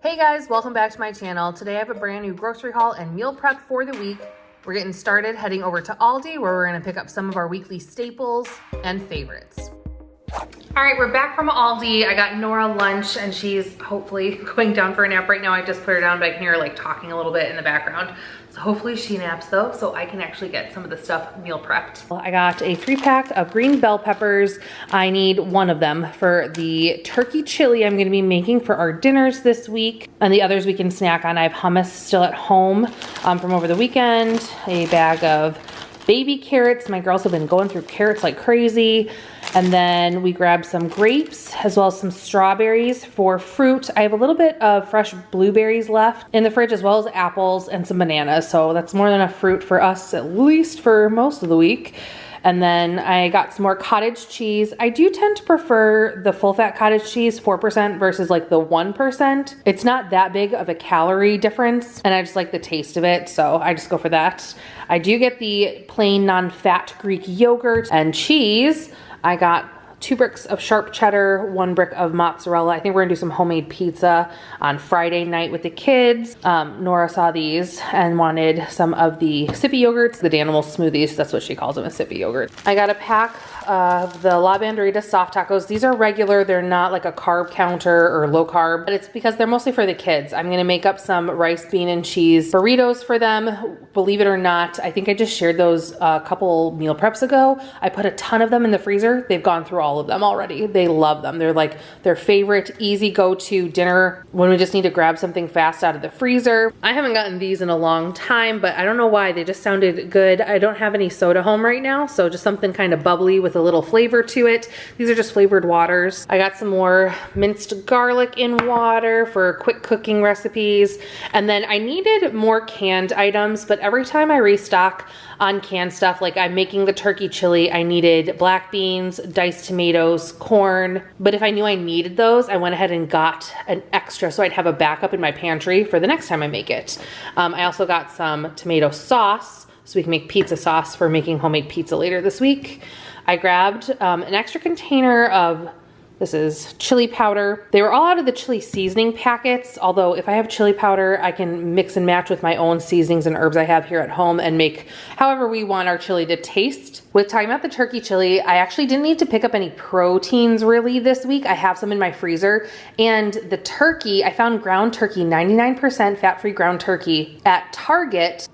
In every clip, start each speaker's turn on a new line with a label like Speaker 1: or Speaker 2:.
Speaker 1: Hey guys, welcome back to my channel. Today I have a brand new grocery haul and meal prep for the week. We're getting started heading over to Aldi where we're gonna pick up some of our weekly staples and favorites. All right, we're back from Aldi. I got Nora lunch and she's hopefully going down for a nap right now. I just put her down, but I can hear her like talking a little bit in the background. So hopefully she naps though, so I can actually get some of the stuff meal prepped. I got a 3-pack of green bell peppers. I need one of them for the turkey chili I'm gonna be making for our dinners this week. And the others we can snack on. I have hummus still at home from over the weekend, a bag of baby carrots. My girls have been going through carrots like crazy. And then we grabbed some grapes as well as some strawberries for fruit. I have a little bit of fresh blueberries left in the fridge as well as apples and some bananas. So that's more than enough fruit for us, at least for most of the week. And then I got some more cottage cheese. I do tend to prefer the full fat cottage cheese, 4% versus like the 1%. It's not that big of a calorie difference and I just like the taste of it. So I just go for that. I do get the plain non-fat Greek yogurt and cheese. I got 2 bricks of sharp cheddar, 1 brick of mozzarella. I think we're gonna do some homemade pizza on Friday night with the kids. Nora saw these and wanted some of the sippy yogurts, the Danimal smoothies. That's what she calls them, a sippy yogurt. I got a pack of the La Banderita soft tacos. These are regular. They're not like a carb counter or low carb, but it's because they're mostly for the kids. I'm gonna make up some rice, bean, and cheese burritos for them. Believe it or not, I think I just shared those a couple meal preps ago. I put a ton of them in the freezer. They've gone through all of them already. They love them. They're like their favorite easy go-to dinner when we just need to grab something fast out of the freezer. I haven't gotten these in a long time, but I don't know why. They just sounded good. I don't have any soda home right now, so just something kind of bubbly with a little flavor to it. These are just flavored waters. I got some more minced garlic in water for quick cooking recipes. And then I needed more canned items, but every time I restock on canned stuff, like I'm making the turkey chili, I needed black beans, diced tomatoes, corn. But if I knew I needed those, I went ahead and got an extra so I'd have a backup in my pantry for the next time I make it. I also got some tomato sauce so we can make pizza sauce for making homemade pizza later this week. I grabbed an extra container of, this is chili powder. They were all out of the chili seasoning packets, although if I have chili powder, I can mix and match with my own seasonings and herbs I have here at home and make however we want our chili to taste. With talking about the turkey chili, I actually didn't need to pick up any proteins really this week. I have some in my freezer. And the turkey, I found ground turkey, 99% fat-free ground turkey at Target.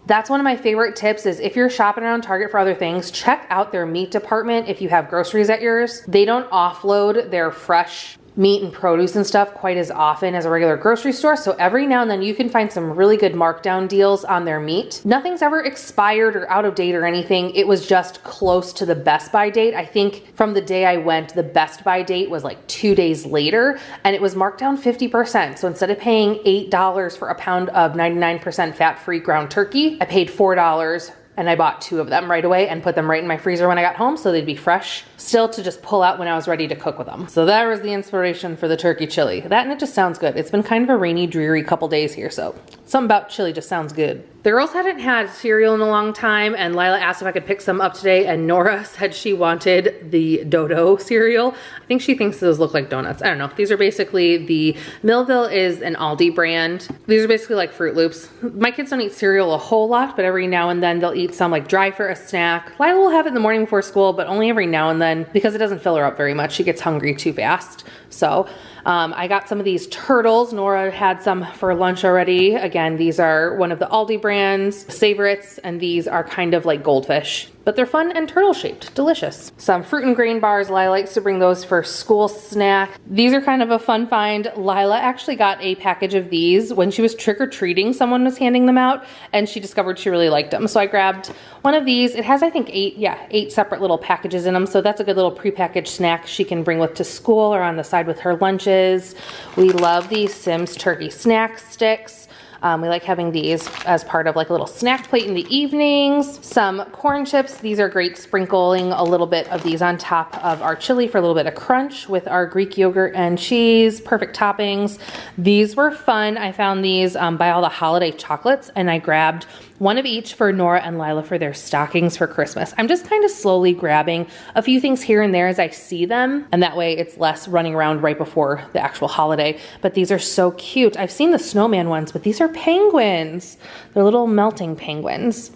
Speaker 1: That's one of my favorite tips is if you're shopping around Target for other things, check out their meat department if you have groceries at yours. They don't offload their fresh meat and produce and stuff quite as often as a regular grocery store. So every now and then you can find some really good markdown deals on their meat. Nothing's ever expired or out of date or anything. It was just close to the best by date. I think from the day I went, the best by date was like 2 days later and it was marked down 50%. So instead of paying $8 for a pound of 99% fat-free ground turkey, I paid $4 and I bought 2 of them right away and put them right in my freezer when I got home so they'd be fresh still to just pull out when I was ready to cook with them. So that was the inspiration for the turkey chili. That and it just sounds good. It's been kind of a rainy, dreary couple days here, so something about chili just sounds good. The girls hadn't had cereal in a long time and Lila asked if I could pick some up today and Nora said she wanted the Dodo cereal. I think she thinks those look like donuts. I don't know. These are basically the Millville is an Aldi brand. These are basically like Fruit Loops. My kids don't eat cereal a whole lot, but every now and then they'll eat some like dry for a snack. Lila will have it in the morning before school, but only every now and then because it doesn't fill her up very much. She gets hungry too fast. So I got some of these turtles. Nora had some for lunch already. Again, these are one of the Aldi brands, favorites, and these are kind of like goldfish, but they're fun and turtle shaped, delicious. Some fruit and grain bars. Lila likes to bring those for school snack. These are kind of a fun find. Lila actually got a package of these when she was trick-or-treating. Someone was handing them out and she discovered she really liked them. So I grabbed one of these. It has, I think, 8 separate little packages in them. So that's a good little prepackaged snack she can bring with to school or on the side with her lunches. We love these Simms turkey snack sticks. We like having these as part of like a little snack plate in the evenings. Some corn chips. These are great, sprinkling a little bit of these on top of our chili for a little bit of crunch with our Greek yogurt and cheese. Perfect toppings. These were fun. I found these by all the holiday chocolates and I grabbed one of each for Nora and Lila for their stockings for Christmas. I'm just kind of slowly grabbing a few things here and there as I see them, and that way it's less running around right before the actual holiday. But these are so cute. I've seen the snowman ones, but these are penguins. They're little melting penguins.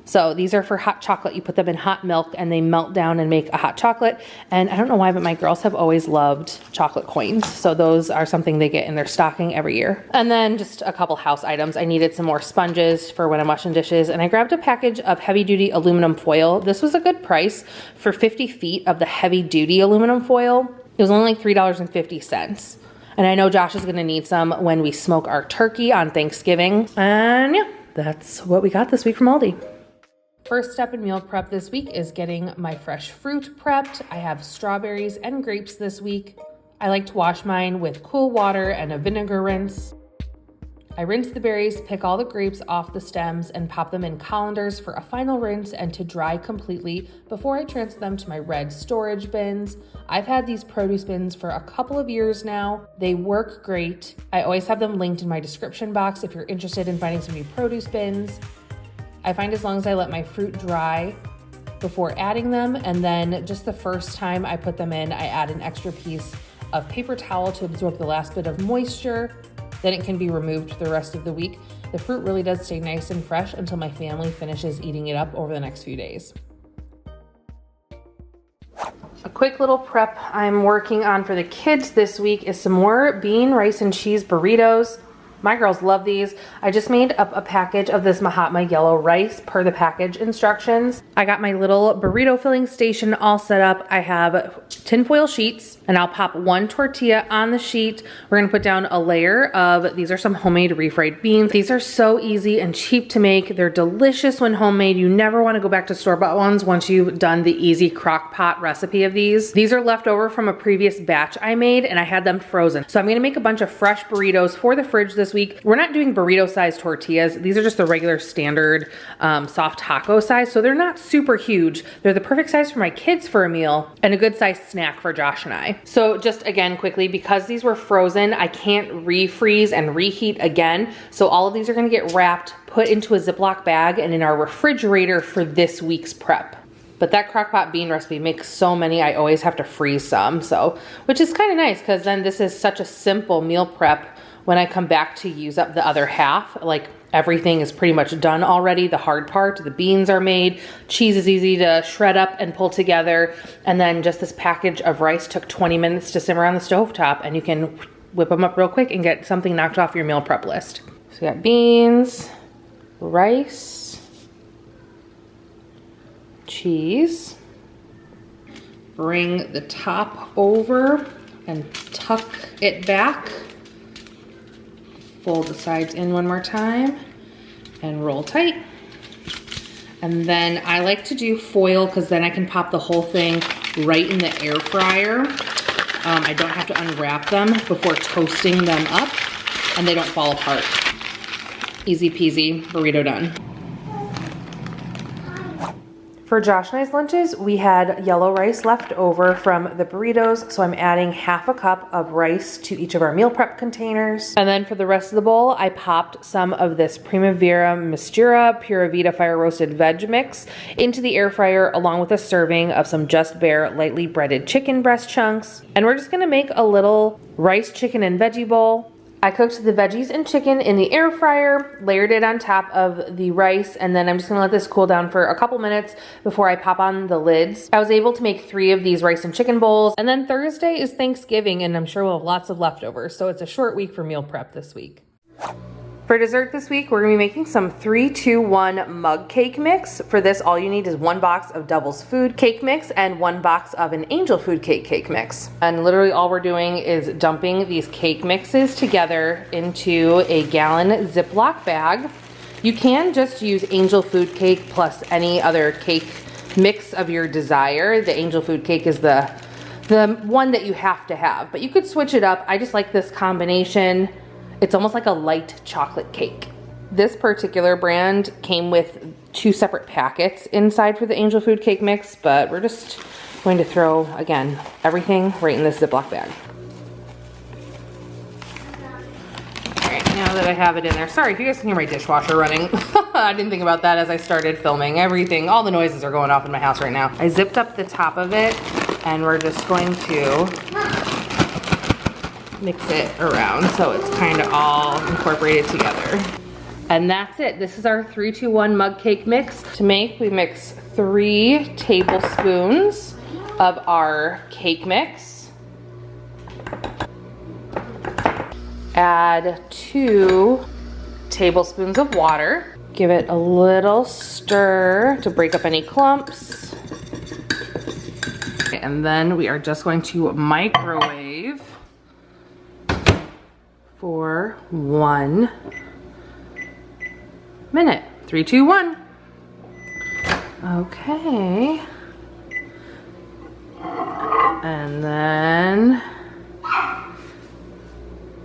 Speaker 1: So these are for hot chocolate. You put them in hot milk and they melt down and make a hot chocolate. And I don't know why, but my girls have always loved chocolate coins. So those are something they get in their stocking every year. And then just a couple house items. I needed some more sponges for when I'm washing dishes. And I grabbed a package of heavy duty aluminum foil. This was a good price for 50 feet of the heavy duty aluminum foil. It was only like $3.50. And I know Josh is gonna need some when we smoke our turkey on Thanksgiving. And yeah, that's what we got this week from Aldi. First step in meal prep this week is getting my fresh fruit prepped. I have strawberries and grapes this week. I like to wash mine with cool water and a vinegar rinse. I rinse the berries, pick all the grapes off the stems, and pop them in colanders for a final rinse and to dry completely before I transfer them to my red storage bins. I've had these produce bins for a couple of years now. They work great. I always have them linked in my description box if you're interested in finding some new produce bins. I find as long as I let my fruit dry before adding them, and then just the first time I put them in, I add an extra piece of paper towel to absorb the last bit of moisture. Then it can be removed for the rest of the week. The fruit really does stay nice and fresh until my family finishes eating it up over the next few days. A quick little prep I'm working on for the kids this week is some more bean, rice, and cheese burritos. My girls love these. I just made up a package of this Mahatma yellow rice per the package instructions. I got my little burrito filling station all set up. I have tinfoil sheets and I'll pop one tortilla on the sheet. We're gonna put down a layer of, these are some homemade refried beans. These are so easy and cheap to make. They're delicious when homemade. You never wanna go back to store-bought ones once you've done the easy crock pot recipe of these. These are left over from a previous batch I made and I had them frozen. So I'm gonna make a bunch of fresh burritos for the fridge this week. We're not doing burrito sized tortillas. These are just the regular standard soft taco size. So they're not super huge. They're the perfect size for my kids for a meal and a good sized snack for Josh and I. So just again, quickly, because these were frozen, I can't refreeze and reheat again. So all of these are gonna get wrapped, put into a Ziploc bag and in our refrigerator for this week's prep. But that crockpot bean recipe makes so many, I always have to freeze some. So, which is kind of nice because then this is such a simple meal prep when I come back to use up the other half. Like everything is pretty much done already. The hard part, the beans are made, cheese is easy to shred up and pull together. And then just this package of rice took 20 minutes to simmer on the stovetop and you can whip them up real quick and get something knocked off your meal prep list. So we got beans, rice, cheese. Bring the top over and tuck it back. Fold the sides in one more time and roll tight. And then I like to do foil because then I can pop the whole thing right in the air fryer. I don't have to unwrap them before toasting them up and they don't fall apart. Easy peasy, burrito done. For Josh and I's lunches, we had yellow rice left over from the burritos, so I'm adding half a cup of rice to each of our meal prep containers. And then for the rest of the bowl, I popped some of this Primavera Mistura Pura Vida Fire Roasted Veg Mix into the air fryer along with a serving of some Just Bare lightly breaded chicken breast chunks. And we're just gonna make a little rice, chicken, and veggie bowl. I cooked the veggies and chicken in the air fryer, layered it on top of the rice, and then I'm just gonna let this cool down for a couple minutes before I pop on the lids. I was able to make 3 of these rice and chicken bowls, and then Thursday is Thanksgiving, and I'm sure we'll have lots of leftovers, so it's a short week for meal prep this week. For dessert this week, we're gonna be making some 3-2-1 mug cake mix. For this, all you need is 1 box of Devil's Food cake mix and 1 box of an Angel Food cake mix. And literally all we're doing is dumping these cake mixes together into a gallon Ziploc bag. You can just use Angel Food cake plus any other cake mix of your desire. The Angel Food cake is the one that you have to have, but you could switch it up. I just like this combination. It's almost like a light chocolate cake. This particular brand came with 2 separate packets inside for the Angel Food cake mix, but we're just going to throw, again, everything right in this Ziploc bag. All right. Now that I have it in there. Sorry if you guys can hear my dishwasher running. I didn't think about that as I started filming. Everything, all the noises are going off in my house right now. I zipped up the top of it and we're just going to mix it around so it's kind of all incorporated together. And that's it. This is our 3-2-1 mug cake mix. To make, we mix 3 tablespoons of our cake mix. Add 2 tablespoons of water. Give it a little stir to break up any clumps. And then we are just going to microwave for 1 minute. 3, 2, 1. Okay. And then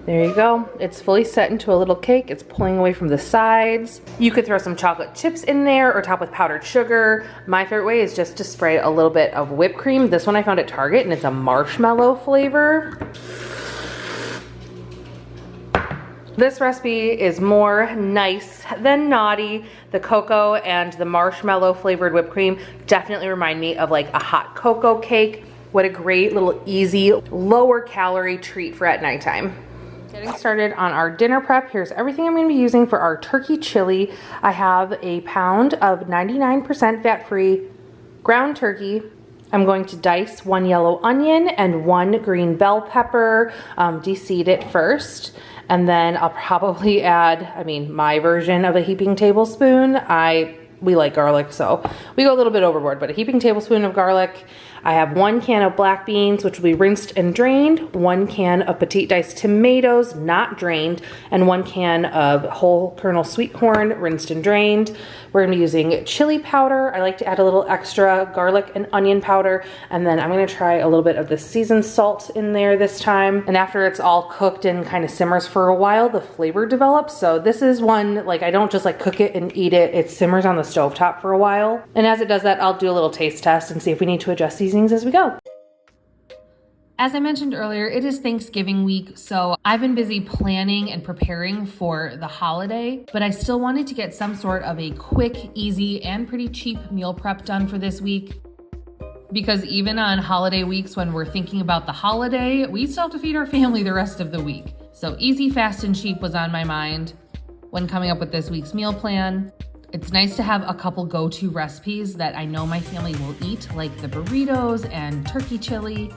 Speaker 1: there you go. It's fully set into a little cake. It's pulling away from the sides. You could throw some chocolate chips in there or top with powdered sugar. My favorite way is just to spray a little bit of whipped cream. This one I found at Target and it's a marshmallow flavor. This recipe is more nice than naughty. The cocoa and the marshmallow flavored whipped cream definitely remind me of like a hot cocoa cake. What a great little easy, lower calorie treat for at nighttime. Getting started on our dinner prep. Here's everything I'm going to be using for our turkey chili. I have a pound of 99% fat-free ground turkey. I'm going to dice 1 yellow onion and 1 green bell pepper, de-seed it first. And then I'll probably add, my version of a heaping tablespoon. We like garlic, so we go a little bit overboard, but a heaping tablespoon of garlic. I have 1 can of black beans, which will be rinsed and drained, 1 can of petite diced tomatoes, not drained, and 1 can of whole kernel sweet corn, rinsed and drained. We're gonna be using chili powder. I like to add a little extra garlic and onion powder, and then I'm gonna try a little bit of the seasoned salt in there this time. And after it's all cooked and kind of simmers for a while, the flavor develops. So this is one, I don't just cook it and eat it. It simmers on the stovetop for a while. And as it does that, I'll do a little taste test and see if we need to adjust seasonings as we go. As I mentioned earlier, it is Thanksgiving week, so I've been busy planning and preparing for the holiday, but I still wanted to get some sort of a quick, easy, and pretty cheap meal prep done for this week. Because even on holiday weeks when we're thinking about the holiday, we still have to feed our family the rest of the week. So easy, fast, and cheap was on my mind when coming up with this week's meal plan. It's nice to have a couple go-to recipes that I know my family will eat, like the burritos and turkey chili.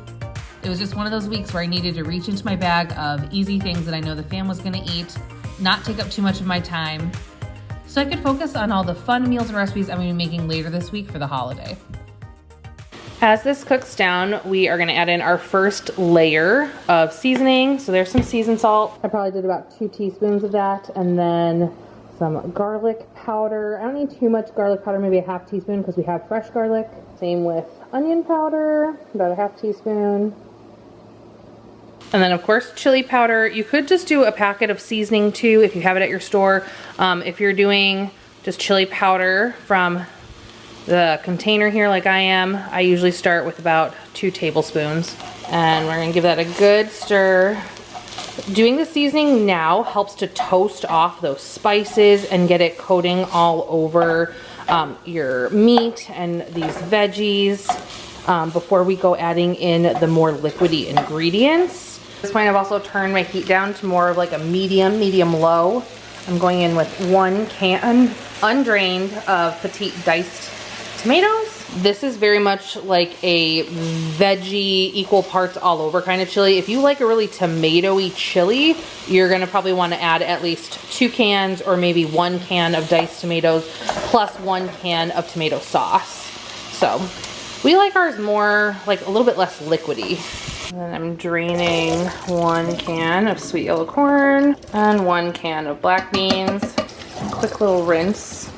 Speaker 1: It was just one of those weeks where I needed to reach into my bag of easy things that I know the fam was gonna eat, not take up too much of my time, so I could focus on all the fun meals and recipes I'm gonna be making later this week for the holiday. As this cooks down, we are gonna add in our first layer of seasoning. So there's some seasoned salt. I probably did about 2 teaspoons of that, and then some garlic powder. I don't need too much garlic powder, maybe a half teaspoon because we have fresh garlic. Same with onion powder, about a half teaspoon. And then of course, chili powder. You could just do a packet of seasoning too if you have it at your store. If you're doing just chili powder from the container here like I am, I usually start with about 2 tablespoons. And we're gonna give that a good stir. Doing the seasoning now helps to toast off those spices and get it coating all over your meat and these veggies before we go adding in the more liquidy ingredients. At this point, I've also turned my heat down to more of a medium low. I'm going in with 1 can undrained of petite diced tomatoes. This is very much like a veggie, equal parts all over kind of chili. If you like a really tomatoey chili, you're gonna probably wanna add at least 2 cans or maybe 1 can of diced tomatoes plus 1 can of tomato sauce. So we like ours more, a little bit less liquidy. And then I'm draining 1 can of sweet yellow corn and 1 can of black beans. Quick little rinse.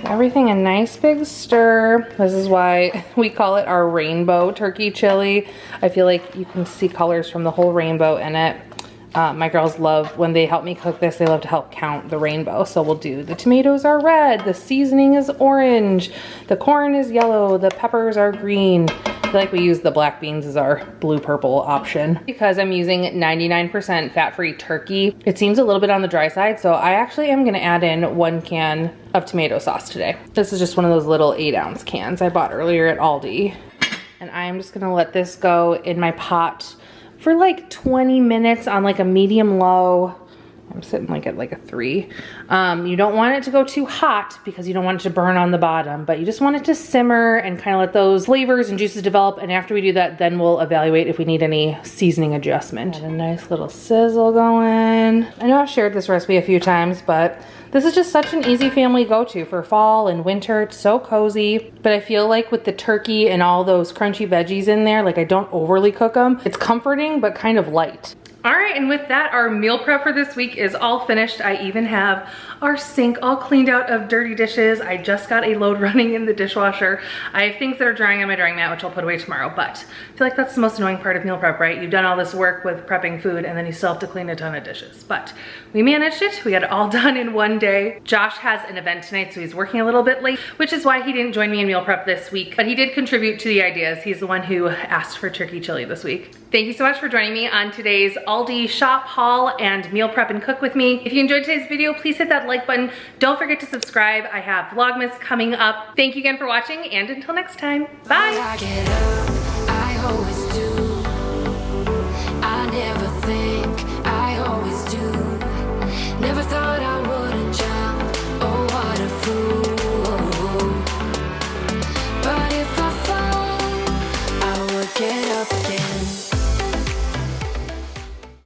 Speaker 1: Everything a nice big stir. This is why we call it our rainbow turkey chili. I feel like you can see colors from the whole rainbow in it. My girls love, when they help me cook this, they love to help count the rainbow. So we'll do, the tomatoes are red, the seasoning is orange, the corn is yellow, the peppers are green. I feel like we use the black beans as our blue-purple option. Because I'm using 99% fat-free turkey, it seems a little bit on the dry side, so I actually am gonna add in 1 can of tomato sauce today. This is just one of those little 8-ounce cans I bought earlier at Aldi. And I'm just gonna let this go in my pot for like 20 minutes on like a medium low. I'm sitting like at like a 3. You don't want it to go too hot because you don't want it to burn on the bottom, but you just want it to simmer and kind of let those flavors and juices develop. And after we do that, then we'll evaluate if we need any seasoning adjustment. Got a nice little sizzle going. I know I've shared this recipe a few times, but this is just such an easy family go-to for fall and winter. It's so cozy, but I feel like with the turkey and all those crunchy veggies in there, like I don't overly cook them. It's comforting, but kind of light. All right, and with that, our meal prep for this week is all finished. I even have our sink all cleaned out of dirty dishes. I just got a load running in the dishwasher. I have things that are drying on my drying mat, which I'll put away tomorrow, but I feel like that's the most annoying part of meal prep, right? You've done all this work with prepping food and then you still have to clean a ton of dishes, but we managed it. We got it all done in one day. Josh has an event tonight, so he's working a little bit late, which is why he didn't join me in meal prep this week, but he did contribute to the ideas. He's the one who asked for turkey chili this week. Thank you so much for joining me on today's Aldi shop haul and meal prep and cook with me. If you enjoyed today's video, please hit that like button. Don't forget to subscribe. I have Vlogmas coming up. Thank you again for watching, and until next time, bye.